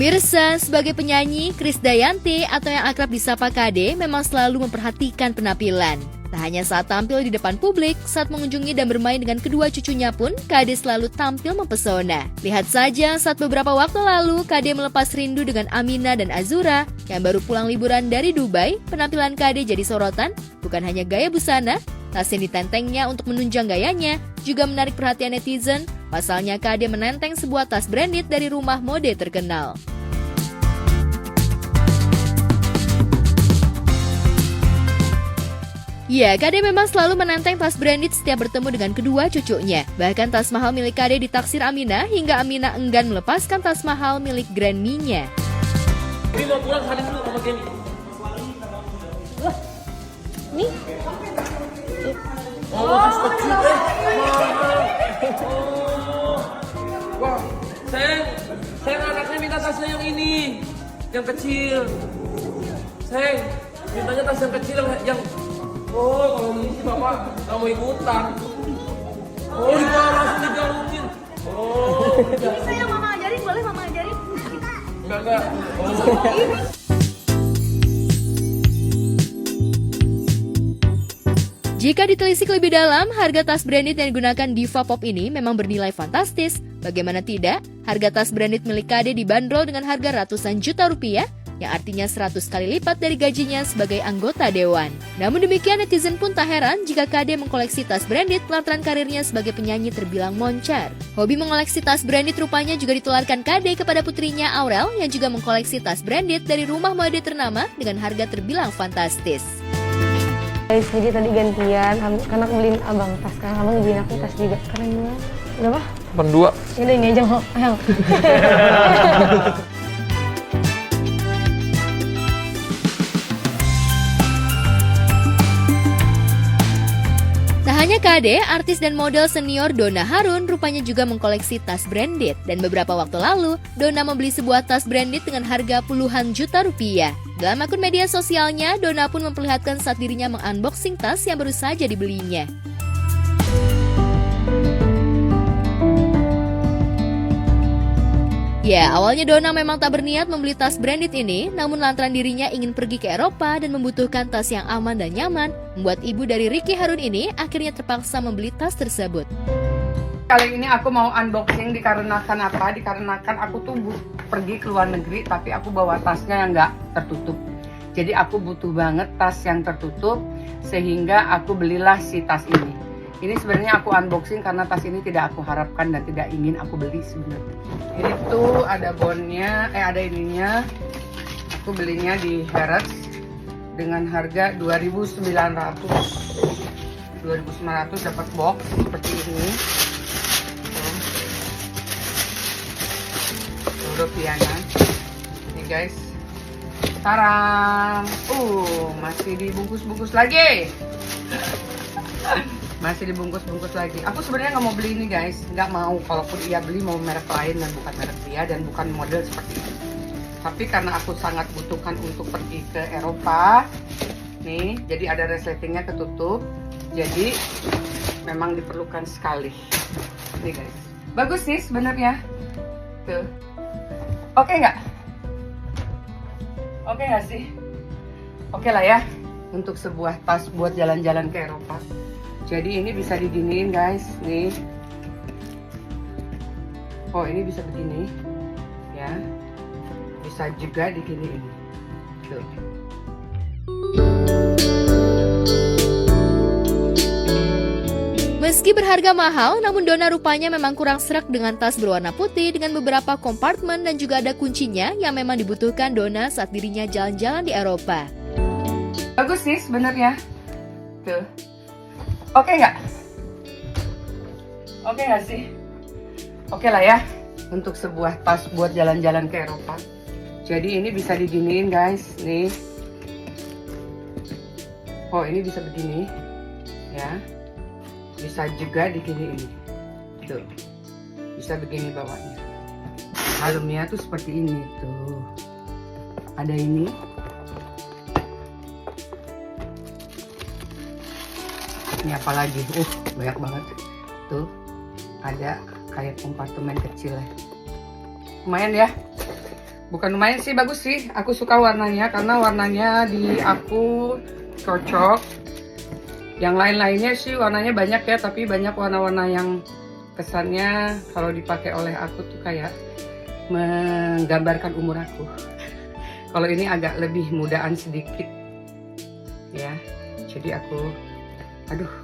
Pemirsa, sebagai penyanyi, Krisdayanti atau yang akrab disapa Kade memang selalu memperhatikan penampilan. Tak hanya saat tampil di depan publik, saat mengunjungi dan bermain dengan kedua cucunya pun, Kade selalu tampil mempesona. Lihat saja saat beberapa waktu lalu, Kade melepas rindu dengan Amina dan Azura, yang baru pulang liburan dari Dubai. Penampilan Kade jadi sorotan, bukan hanya gaya busana, tas yang ditentengnya untuk menunjang gayanya, juga menarik perhatian netizen. Pasalnya Kade menenteng sebuah tas branded dari rumah mode terkenal. Ya, Kade memang selalu menenteng tas branded setiap bertemu dengan kedua cucunya. Bahkan tas mahal milik Kade ditaksir Amina, hingga Amina enggan melepaskan tas mahal milik Grandmi-nya. Ini mau pulang saling dulu sama Kenny. Nih. Oh, tas kecil Wah, sayang anaknya minta tasnya yang ini, yang kecil. Sayang, mintanya tas yang kecil yang oh, kalau ini sih bapak nggak mau ikutan. Oh, langsung digabungin. Oh, Ini saya mama ajarin, boleh mama ajarin? enggak. Oh. Jika ditelisik lebih dalam, harga tas branded yang digunakan diva pop ini memang bernilai fantastis. Bagaimana tidak, harga tas branded milik Kade dibanderol dengan harga ratusan juta rupiah, yang artinya 100 kali lipat dari gajinya sebagai anggota dewan. Namun demikian, netizen pun tak heran jika Kade mengkoleksi tas branded lantaran karirnya sebagai penyanyi terbilang moncar. Hobi mengoleksi tas branded rupanya juga ditularkan Kade kepada putrinya Aurel yang juga mengkoleksi tas branded dari rumah mode ternama dengan harga terbilang fantastis. Guys, jadi tadi gantian, karena aku beliin abang tas, kan abang beliin aku tas juga. Keren banget. Berapa? 82. Yaudah ini aja, Ho. Ayo. Tak hanya Kade, artis dan model senior Donna Harun rupanya juga mengkoleksi tas branded. Dan beberapa waktu lalu, Donna membeli sebuah tas branded dengan harga puluhan juta rupiah. Dalam akun media sosialnya, Donna pun memperlihatkan saat dirinya mengunboxing tas yang baru saja dibelinya. Ya, awalnya Donna memang tak berniat membeli tas branded ini, namun lantaran dirinya ingin pergi ke Eropa dan membutuhkan tas yang aman dan nyaman, membuat ibu dari Ricky Harun ini akhirnya terpaksa membeli tas tersebut. Kali ini aku mau unboxing dikarenakan apa? Dikarenakan aku tuh pergi ke luar negeri tapi aku bawa tasnya yang nggak tertutup. Jadi aku butuh banget tas yang tertutup sehingga aku belilah si tas ini. Ini sebenarnya aku unboxing karena tas ini tidak aku harapkan dan tidak ingin aku beli sebenarnya. Ini tuh ada bonnya, ada ininya. Aku belinya di Harrods dengan harga 2.900. 2.900 dapat box seperti ini. Rupiahan. Nih guys. Tarang. Masih dibungkus-bungkus lagi. Masih dibungkus-bungkus lagi. Aku sebenarnya nggak mau beli ini guys, nggak mau. Kalaupun ia beli mau merek lain dan bukan merek dia dan bukan model seperti ini. Tapi karena aku sangat butuhkan untuk pergi ke Eropa, nih, jadi ada resletingnya ketutup. Jadi memang diperlukan sekali. Nih guys, bagus sih sebenarnya. Tuh, oke nggak? Oke nggak sih? Oke lah ya, untuk sebuah tas buat jalan-jalan ke Eropa. Jadi ini bisa diginiin guys, nih. Oh ini bisa begini, ya. Bisa juga diginiin. Tuh. Meski berharga mahal, namun Donna rupanya memang kurang serak dengan tas berwarna putih dengan beberapa kompartemen dan juga ada kuncinya yang memang dibutuhkan Donna saat dirinya jalan-jalan di Eropa. Bagus sih sebenarnya. Tuh. Oke nggak? Oke nggak sih? Oke lah ya, untuk sebuah tas buat jalan-jalan ke Eropa. Jadi ini bisa diginiin guys, nih. Oh ini bisa begini, ya. Bisa juga diginiin. Tuh, bisa begini bawahnya. Dalamnya tuh seperti ini tuh. Ada ini. Ini apa lagi? Banyak banget. Tuh, ada kayak kompartemen kecil ya. Lumayan ya. Bukan lumayan sih, bagus sih. Aku suka warnanya karena warnanya di aku cocok. Yang lain-lainnya sih warnanya banyak ya, tapi banyak warna-warna yang kesannya kalau dipakai oleh aku tuh kayak menggambarkan umur aku. Kalau ini agak lebih mudaan sedikit ya. Jadi aku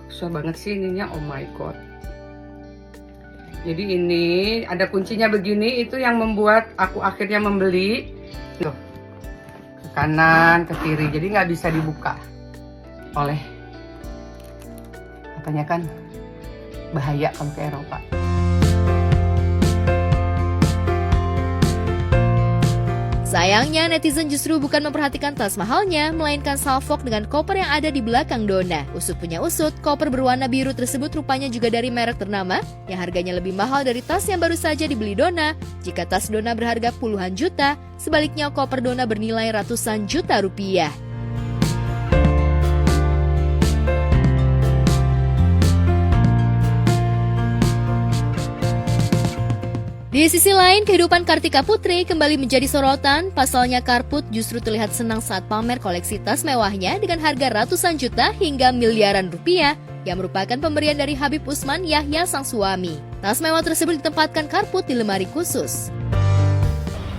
susah banget sih ininya, oh my god. Jadi ini ada kuncinya begini, itu yang membuat aku akhirnya membeli. Tuh, ke kanan, ke kiri, jadi nggak bisa dibuka oleh, katanya kan bahaya kalau ke Eropa. Sayangnya, netizen justru bukan memperhatikan tas mahalnya, melainkan salfok dengan koper yang ada di belakang Donna. Usut punya usut, koper berwarna biru tersebut rupanya juga dari merek ternama, yang harganya lebih mahal dari tas yang baru saja dibeli Donna. Jika tas Donna berharga puluhan juta, sebaliknya koper Donna bernilai ratusan juta rupiah. Di sisi lain, kehidupan Kartika Putri kembali menjadi sorotan. Pasalnya Karput justru terlihat senang saat pamer koleksi tas mewahnya dengan harga ratusan juta hingga miliaran rupiah yang merupakan pemberian dari Habib Usman Yahya sang suami. Tas mewah tersebut ditempatkan Karput di lemari khusus.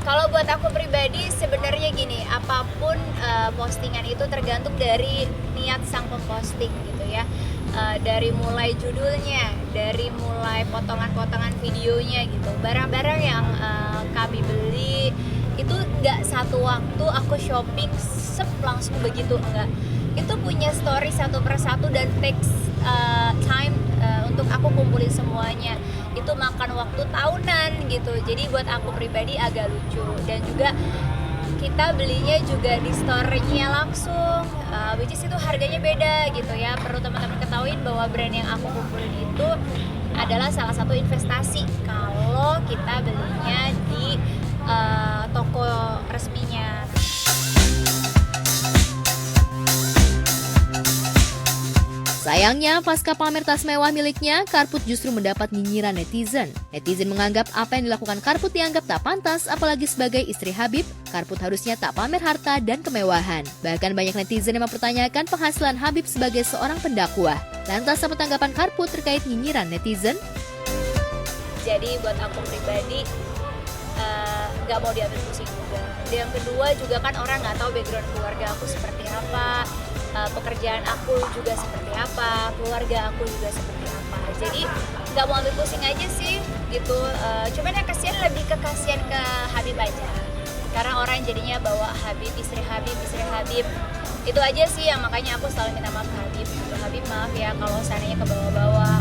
Kalau buat aku pribadi sebenarnya gini, apapun postingan itu tergantung dari niat sang pemposting gitu ya. Dari mulai judulnya, dari mulai potongan-potongan videonya gitu. Barang-barang yang kami beli itu nggak satu waktu aku shopping langsung begitu, enggak. Itu punya story satu persatu dan takes time untuk aku kumpulin semuanya. Itu makan waktu tahunan gitu. Jadi buat aku pribadi agak lucu. Dan juga kita belinya juga di store-nya langsung, which is itu harganya beda gitu ya. Perlu teman-teman ketahuin bahwa brand yang aku kumpulin itu adalah salah satu investasi kalau kita belinya di toko resminya. Sayangnya, pasca pamer tas mewah miliknya, Karput justru mendapat nyinyiran netizen. Netizen menganggap apa yang dilakukan Karput dianggap tak pantas, apalagi sebagai istri Habib, Karput harusnya tak pamer harta dan kemewahan. Bahkan banyak netizen yang mempertanyakan penghasilan Habib sebagai seorang pendakwah. Lantas apa tanggapan Karput terkait nyinyiran netizen? Jadi buat aku pribadi nggak mau diambil pusing juga. Dan yang kedua juga kan orang nggak tahu background keluarga aku seperti apa, pekerjaan aku juga seperti apa, keluarga aku juga seperti apa. Jadi nggak mau ambil pusing aja sih gitu. Cuman yang kasihan lebih ke kasihan ke Habib aja. Karena orang jadinya bawa Habib, istri Habib, istri Habib. Itu aja sih yang makanya aku selalu minta maaf Habib. Habib maaf ya kalau seandainya ke bawah-bawah.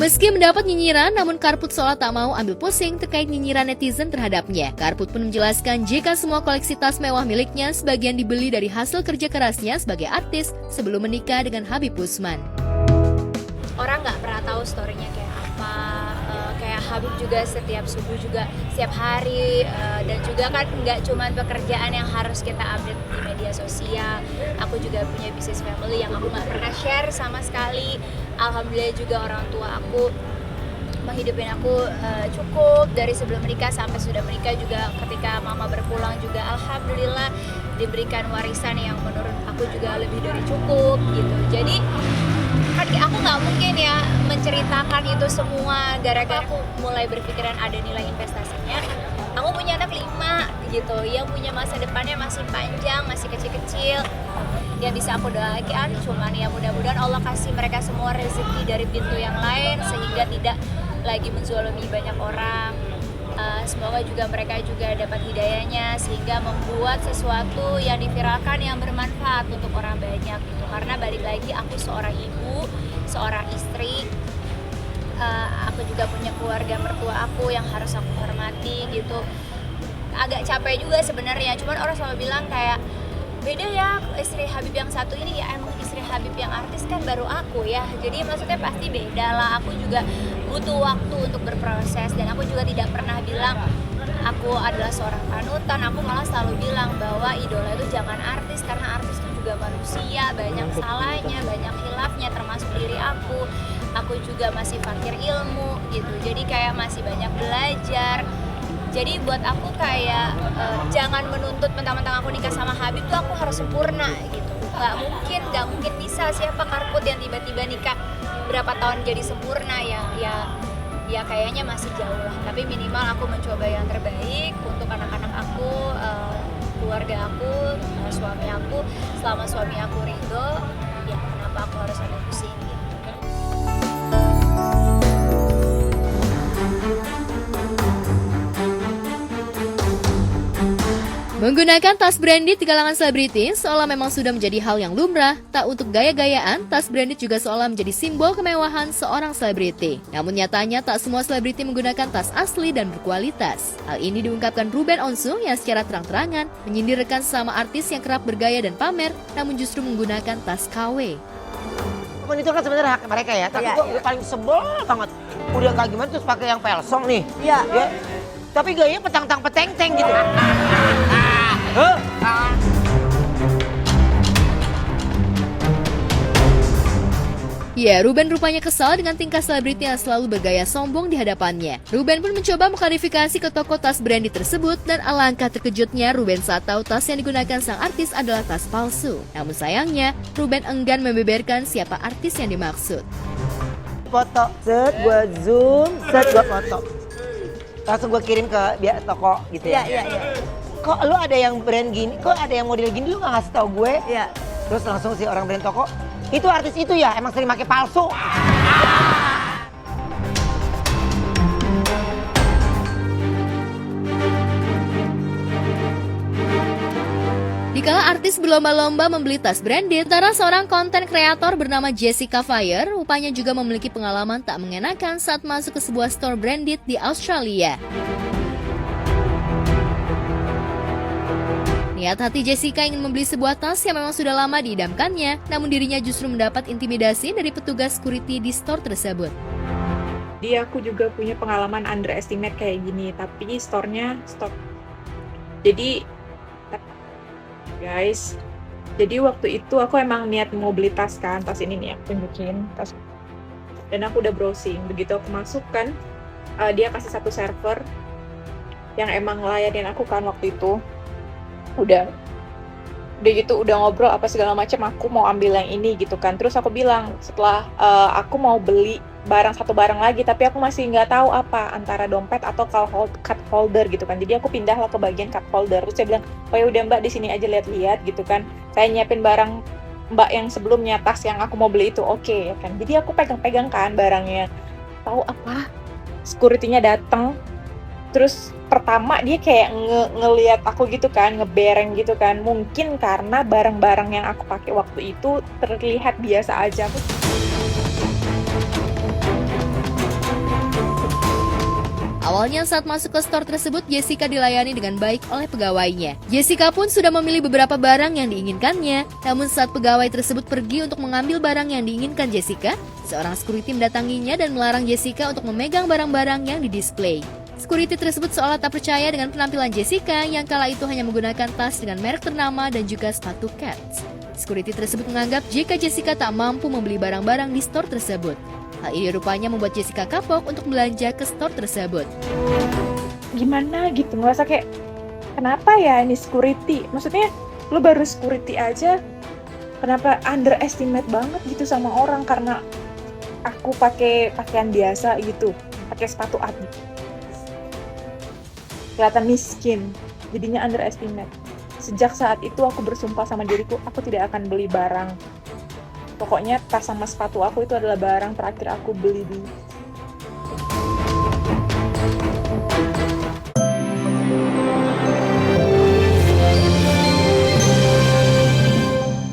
Meski mendapat nyinyiran, namun Karput seolah tak mau ambil pusing terkait nyinyiran netizen terhadapnya. Karput pun menjelaskan jika semua koleksi tas mewah miliknya sebagian dibeli dari hasil kerja kerasnya sebagai artis sebelum menikah dengan Habib Usman. Orang nggak pernah tahu story-nya kayak apa. Kayak Habib juga setiap subuh juga setiap hari, dan juga kan nggak cuma pekerjaan yang harus kita update di media sosial. Aku juga punya bisnis family yang aku nggak pernah share sama sekali. Alhamdulillah juga orang tua aku menghidupin aku cukup dari sebelum menikah sampai sudah menikah juga. Ketika mama berpulang juga alhamdulillah diberikan warisan yang menurut aku juga lebih dari cukup gitu. Jadi kan aku nggak mungkin ya menceritakan itu semua gara-gara aku mulai berpikiran ada nilai investasinya. Aku punya anak 5 gitu yang punya masa depannya masih panjang, masih kecil-kecil. Yang bisa aku doakan cuman ya mudah-mudahan Allah kasih mereka semua rezeki dari pintu yang lain sehingga tidak lagi menzalimi banyak orang. Semoga juga mereka juga dapat hidayahnya sehingga membuat sesuatu yang diviralkan yang bermanfaat untuk orang banyak gitu. Karena balik lagi aku seorang ibu, seorang istri, aku juga punya keluarga mertua aku yang harus aku hormati gitu. Agak capek juga sebenarnya, cuman orang selalu bilang kayak beda ya istri Habib yang satu ini, ya emang istri Habib yang artis kan baru aku ya, jadi maksudnya pasti beda lah. Aku juga butuh waktu untuk berproses dan aku juga tidak pernah bilang aku adalah seorang panutan. Aku malah selalu bilang bahwa idola itu jangan artis, karena artis itu juga manusia, banyak salahnya, banyak hilafnya, termasuk diri aku. aku juga masih fakir ilmu gitu, jadi kayak masih banyak belajar. Jadi buat aku kayak jangan menuntut mentang-mentang aku nikah sama Habib tuh aku harus sempurna gitu. Gak mungkin bisa. Siapa karput yang tiba-tiba nikah berapa tahun jadi sempurna, ya kayaknya masih jauh lah. Tapi minimal aku mencoba yang terbaik untuk anak-anak aku, keluarga aku, suami aku. Selama suami aku ridho, ya kenapa aku harus ada pusing gitu. Menggunakan tas branded di kalangan selebritis seolah memang sudah menjadi hal yang lumrah. Tak untuk gaya-gayaan, tas branded juga seolah menjadi simbol kemewahan seorang selebriti. Namun nyatanya tak semua selebriti menggunakan tas asli dan berkualitas. Hal ini diungkapkan Ruben Onsu yang secara terang-terangan menyindir rekan sesama artis yang kerap bergaya dan pamer, namun justru menggunakan tas KW. Itu kan sebenarnya hak mereka ya, tapi gue paling sebel banget. Udah kayak gimana terus pakai yang Pelsong nih. Iya. Ya. Tapi gayanya petang-peteng gitu. Ya, Ruben rupanya kesal dengan tingkah selebriti yang selalu bergaya sombong di hadapannya. Ruben pun mencoba mengklarifikasi ke toko tas branded tersebut dan alangkah terkejutnya Ruben saat tahu tas yang digunakan sang artis adalah tas palsu. Namun sayangnya, Ruben enggan membeberkan siapa artis yang dimaksud. Foto, set gue zoom, set gue foto. Langsung gue kirim ke toko gitu ya. Iya. Kok lu ada yang brand gini, kok ada yang model gini, lu gak ngasih tau gue? Iya. Terus langsung si orang brand toko, itu artis itu ya, emang sering pakai palsu. Dikala artis berlomba-lomba membeli tas branded, sementara seorang konten kreator bernama Jessica Fire rupanya juga memiliki pengalaman tak mengenakan saat masuk ke sebuah store branded di Australia. Niat hati Jessica ingin membeli sebuah tas yang memang sudah lama diidamkannya, namun dirinya justru mendapat intimidasi dari petugas security di store tersebut. Aku juga punya pengalaman underestimate kayak gini, tapi store-nya stop. Jadi guys, jadi waktu itu aku emang niat mau beli tas kan, tas ini nih aku tunjukin tas, dan aku udah browsing. Begitu aku masuk kan, dia kasih satu server yang emang ngelayanin aku kan waktu itu. Udah gitu udah ngobrol apa segala macam, aku mau ambil yang ini gitu kan. Terus aku bilang setelah aku mau beli satu barang lagi, tapi aku masih nggak tahu apa antara dompet atau cup holder gitu kan. Jadi aku pindah lah ke bagian cup holder. Terus saya bilang, oh ya udah mbak di sini aja lihat-lihat gitu kan. Saya nyiapin barang mbak yang sebelumnya, tas yang aku mau beli itu oke ya kan. Jadi aku pegang-pegang kan barangnya. Tahu apa? Security-nya datang. Terus pertama dia kayak ngelihat aku gitu kan, ngebereng gitu kan. Mungkin karena barang-barang yang aku pakai waktu itu terlihat biasa aja. Awalnya saat masuk ke store tersebut, Jessica dilayani dengan baik oleh pegawainya. Jessica pun sudah memilih beberapa barang yang diinginkannya. Namun saat pegawai tersebut pergi untuk mengambil barang yang diinginkan Jessica, seorang security mendatanginya dan melarang Jessica untuk memegang barang-barang yang didisplay. Security tersebut seolah tak percaya dengan penampilan Jessica yang kala itu hanya menggunakan tas dengan merek ternama dan juga sepatu Keds. Security tersebut menganggap jika Jessica tak mampu membeli barang-barang di store tersebut. Hal ini rupanya membuat Jessica kapok untuk belanja ke store tersebut. Gimana gitu, ngerasa kayak kenapa ya ini security? Maksudnya lu baru security aja, kenapa underestimate banget gitu sama orang karena aku pakai pakaian biasa gitu, pakai sepatu Adi. Kelihatan miskin, jadinya underestimate. Sejak saat itu aku bersumpah sama diriku, aku tidak akan beli barang. Pokoknya tas sama sepatu aku itu adalah barang terakhir aku beli di